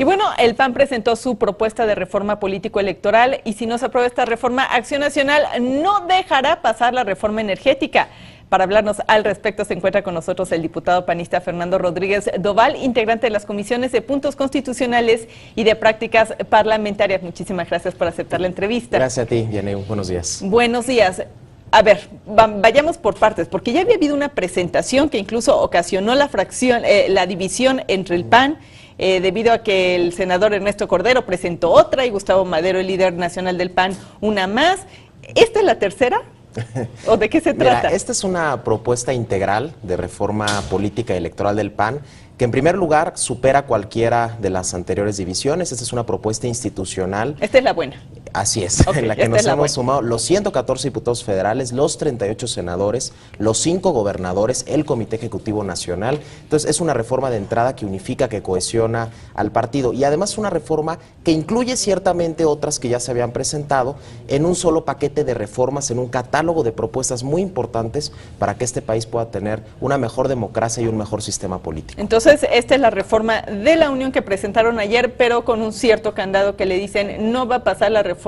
Y bueno, el PAN presentó su propuesta de reforma político-electoral y si no se aprueba esta reforma, Acción Nacional no dejará pasar la reforma energética. Para hablarnos al respecto se encuentra con nosotros el diputado panista Fernando Rodríguez Doval, integrante de las comisiones de puntos constitucionales y de prácticas parlamentarias. Muchísimas gracias por aceptar la entrevista. Gracias a ti, Yaneu. Buenos días. Buenos días. A ver, vayamos por partes, porque ya había habido una presentación que incluso ocasionó la división entre el PAN, debido a que el senador Ernesto Cordero presentó otra y Gustavo Madero, el líder nacional del PAN, una más. ¿Esta es la tercera? ¿O de qué se trata? Mira, esta es una propuesta integral de reforma política y electoral del PAN, que en primer lugar supera cualquiera de las anteriores divisiones. Esta es una propuesta institucional. Esta es la buena. Así es, Okay, en la que nos hemos sumado los 114 diputados federales, los 38 senadores, los 5 gobernadores, el Comité Ejecutivo Nacional. Entonces es una reforma de entrada que unifica, que cohesiona al partido y además una reforma que incluye ciertamente otras que ya se habían presentado en un solo paquete de reformas, en un catálogo de propuestas muy importantes para que este país pueda tener una mejor democracia y un mejor sistema político. Entonces esta es la reforma de la Unión que presentaron ayer, pero con un cierto candado que le dicen no va a pasar la reforma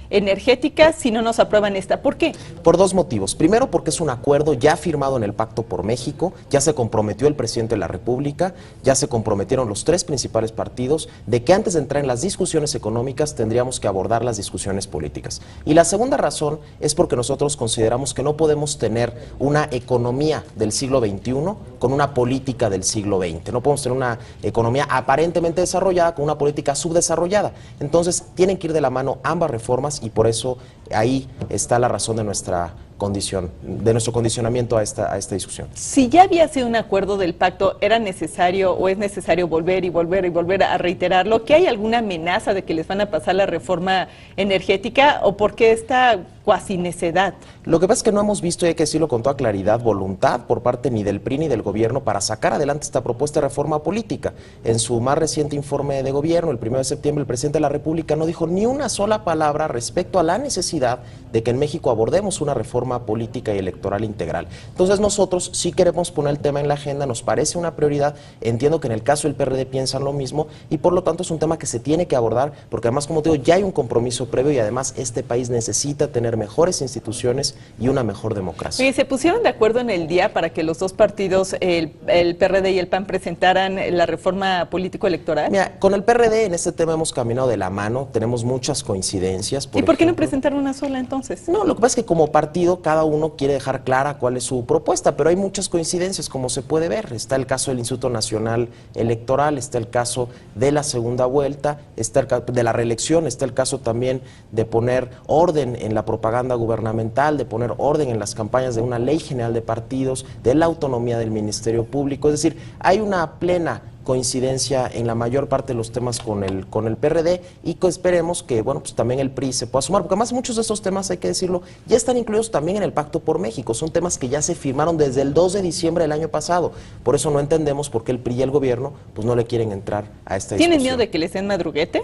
energética si no nos aprueban esta. ¿Por qué? Por dos motivos. Primero, porque es un acuerdo ya firmado en el Pacto por México, ya se comprometió el presidente de la República, ya se comprometieron los tres principales partidos de que antes de entrar en las discusiones económicas tendríamos que abordar las discusiones políticas. Y la segunda razón es porque nosotros consideramos que no podemos tener una economía del siglo XXI con una política del siglo XX. No podemos tener una economía aparentemente desarrollada con una política subdesarrollada. Entonces, tienen que ir de la mano ambas reformas y por eso ahí está la razón de nuestra condición, de nuestro condicionamiento a esta discusión. Si ya había sido un acuerdo del pacto, ¿era necesario o es necesario volver y volver y volver a reiterarlo? ¿Que hay alguna amenaza de que les van a pasar la reforma energética o por qué esta cuasi necedad? Lo que pasa es que no hemos visto, y hay que decirlo con toda claridad, voluntad por parte ni del PRI ni del gobierno para sacar adelante esta propuesta de reforma política. En su más reciente informe de gobierno, el 1 de septiembre, el presidente de la República no dijo ni una sola palabra respecto a la necesidad de que en México abordemos una reforma política y electoral integral. Entonces nosotros sí queremos poner el tema en la agenda, nos parece una prioridad, entiendo que en el caso del PRD piensan lo mismo y por lo tanto es un tema que se tiene que abordar porque además, como te digo, ya hay un compromiso previo y además este país necesita tener mejores instituciones y una mejor democracia. ¿Y se pusieron de acuerdo en el día para que los dos partidos, el PRD y el PAN, presentaran la reforma político-electoral? Mira, con el PRD en este tema hemos caminado de la mano, tenemos muchas coincidencias. ¿Y por qué no presentaron una sola entonces? No, lo que pasa es que como partido cada uno quiere dejar clara cuál es su propuesta, pero hay muchas coincidencias, como se puede ver. Está el caso del Instituto Nacional Electoral, está el caso de la segunda vuelta, está el caso de la reelección, está el caso también de poner orden en la propaganda gubernamental, de poner orden en las campañas de una ley general de partidos, de la autonomía del Ministerio Público. Es decir, hay una plena coincidencia en la mayor parte de los temas con el PRD y que esperemos que, bueno, pues también el PRI se pueda sumar, porque además muchos de estos temas, hay que decirlo, ya están incluidos también en el Pacto por México, son temas que ya se firmaron desde el 2 de diciembre del año pasado, por eso no entendemos por qué el PRI y el gobierno pues no le quieren entrar a esta discusión. ¿Tienen miedo de que les den madruguete?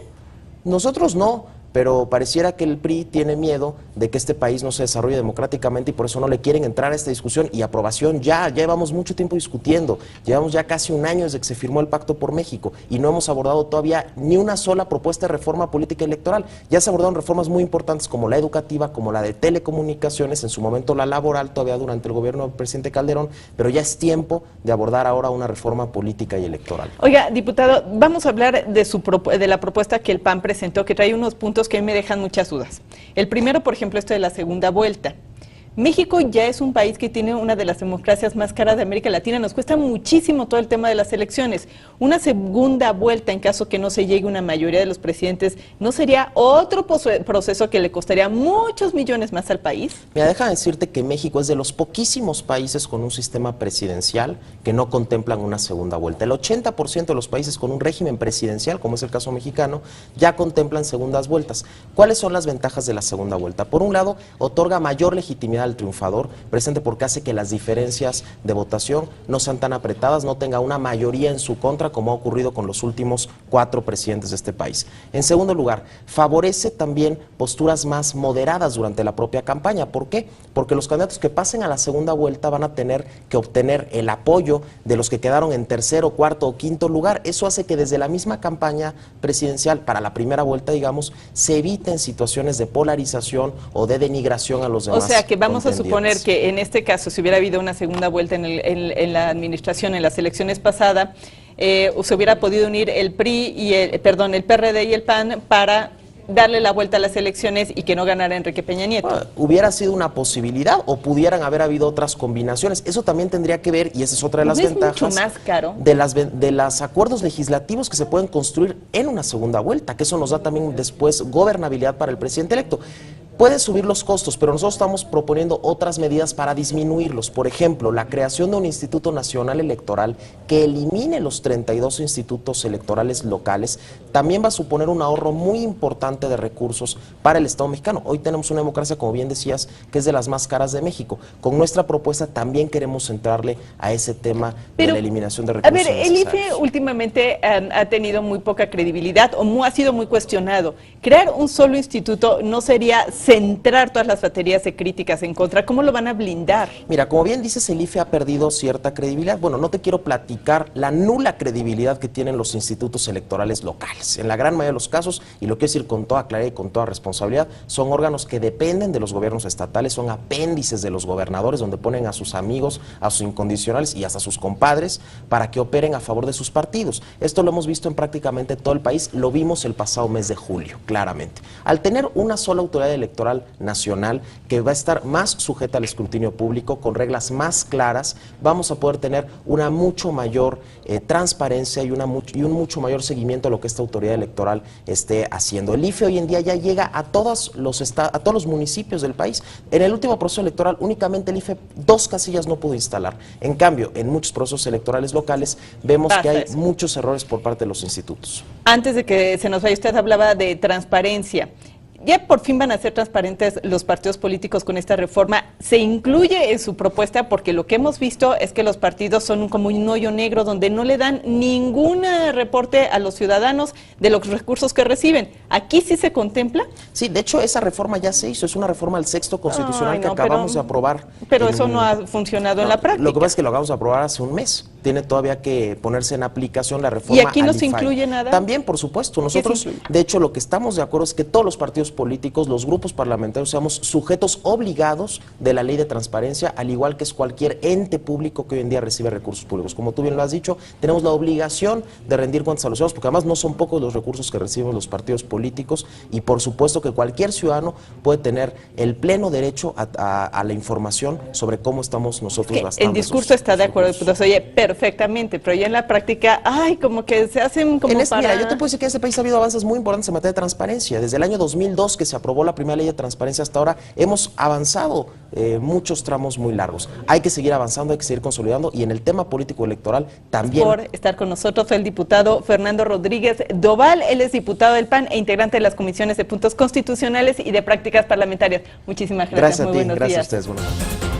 Nosotros no, pero pareciera que el PRI tiene miedo de que este país no se desarrolle democráticamente y por eso no le quieren entrar a esta discusión y aprobación ya llevamos mucho tiempo discutiendo, llevamos ya casi un año desde que se firmó el Pacto por México y no hemos abordado todavía ni una sola propuesta de reforma política electoral. Ya se abordaron reformas muy importantes como la educativa, como la de telecomunicaciones, en su momento la laboral todavía durante el gobierno del presidente Calderón, pero ya es tiempo de abordar ahora una reforma política y electoral. Oiga, diputado, vamos a hablar de la propuesta que el PAN presentó, que trae unos puntos que me dejan muchas dudas. El primero, por ejemplo, esto de la segunda vuelta. México ya es un país que tiene una de las democracias más caras de América Latina, nos cuesta muchísimo todo el tema de las elecciones. Una segunda vuelta, en caso que no se llegue una mayoría de los presidentes, ¿no sería otro proceso que le costaría muchos millones más al país? Mira, déjame decirte que México es de los poquísimos países con un sistema presidencial que no contemplan una segunda vuelta. El 80% de los países con un régimen presidencial, como es el caso mexicano, ya contemplan segundas vueltas. ¿Cuáles son las ventajas de la segunda vuelta? Por un lado, otorga mayor legitimidad tener al triunfador presente, porque hace que las diferencias de votación no sean tan apretadas, no tenga una mayoría en su contra como ha ocurrido con los últimos 4 presidentes de este país. En segundo lugar, favorece también posturas más moderadas durante la propia campaña. ¿Por qué? Porque los candidatos que pasen a la segunda vuelta van a tener que obtener el apoyo de los que quedaron en tercero, cuarto o quinto lugar. Eso hace que desde la misma campaña presidencial, para la primera vuelta, digamos, se eviten situaciones de polarización o de denigración a los demás. O sea, que vamos a suponer que en este caso, si hubiera habido una segunda vuelta en la administración, en las elecciones pasadas, se hubiera podido unir el PRI y el PRD y el PAN para darle la vuelta a las elecciones y que no ganara Enrique Peña Nieto. Bueno, hubiera sido una posibilidad, o pudieran haber habido otras combinaciones. Eso también tendría que ver, y esa es otra de las ventajas, mucho más caro de los acuerdos legislativos que se pueden construir en una segunda vuelta, que eso nos da también después gobernabilidad para el presidente electo. Puede subir los costos, pero nosotros estamos proponiendo otras medidas para disminuirlos. Por ejemplo, la creación de un Instituto Nacional Electoral que elimine los 32 institutos electorales locales también va a suponer un ahorro muy importante de recursos para el Estado mexicano. Hoy tenemos una democracia, como bien decías, que es de las más caras de México. Con nuestra propuesta también queremos centrarle a ese tema de la eliminación de recursos. A ver, el IFE últimamente ha tenido muy poca credibilidad o ha sido muy cuestionado. Crear un solo instituto no sería centrar todas las baterías de críticas en contra. ¿Cómo lo van a blindar? Mira, como bien dices, el IFE ha perdido cierta credibilidad. Bueno, no te quiero platicar la nula credibilidad que tienen los institutos electorales locales. En la gran mayoría de los casos, y lo quiero decir con toda claridad y con toda responsabilidad, son órganos que dependen de los gobiernos estatales, son apéndices de los gobernadores, donde ponen a sus amigos, a sus incondicionales y hasta a sus compadres para que operen a favor de sus partidos. Esto lo hemos visto en prácticamente todo el país, lo vimos el pasado mes de julio, claramente. Al tener una sola autoridad electoral nacional que va a estar más sujeta al escrutinio público, con reglas más claras, vamos a poder tener una mucho mayor transparencia y un mucho mayor seguimiento a lo que esta autoridad electoral esté haciendo. El IFE hoy en día ya llega a todos los municipios del país. En el último proceso electoral únicamente el IFE 2 casillas no pudo instalar. En cambio, en muchos procesos electorales locales vemos que hay muchos errores por parte de los institutos. Antes de que se nos vaya, usted hablaba de transparencia. Ya por fin van a ser transparentes los partidos políticos con esta reforma. Se incluye en su propuesta, porque lo que hemos visto es que los partidos son como un hoyo negro donde no le dan ningún reporte a los ciudadanos de los recursos que reciben. ¿Aquí sí se contempla? Sí, de hecho esa reforma ya se hizo, es una reforma al sexto constitucional que acabamos de aprobar. Pero eso no ha funcionado en la práctica. Lo que pasa es que lo acabamos de aprobar hace un mes. Tiene todavía que ponerse en aplicación la reforma. ¿Y aquí no se incluye nada? También, por supuesto. Nosotros, de hecho, lo que estamos de acuerdo es que todos los partidos políticos, los grupos parlamentarios, seamos sujetos obligados de la ley de transparencia, al igual que es cualquier ente público que hoy en día recibe recursos públicos. Como tú bien lo has dicho, tenemos la obligación de rendir cuentas a los ciudadanos, porque además no son pocos los recursos que reciben los partidos políticos, y por supuesto que cualquier ciudadano puede tener el pleno derecho a la información sobre cómo estamos nosotros gastando. En discurso está de acuerdo, pues, oye, perfectamente, pero ya en la práctica, como que se hacen como Mira, yo te puedo decir que en este país ha habido avances muy importantes en materia de transparencia. Desde el año 2002, que se aprobó la primera ley de transparencia, hasta ahora hemos avanzado muchos tramos muy largos. Hay que seguir avanzando, hay que seguir consolidando, y en el tema político electoral también. Por estar con nosotros el diputado Fernando Rodríguez Doval. Él es diputado del PAN e integrante de las comisiones de puntos constitucionales y de prácticas parlamentarias. Muchísimas gracias. Gracias a ti, gracias a ustedes. Buenas noches.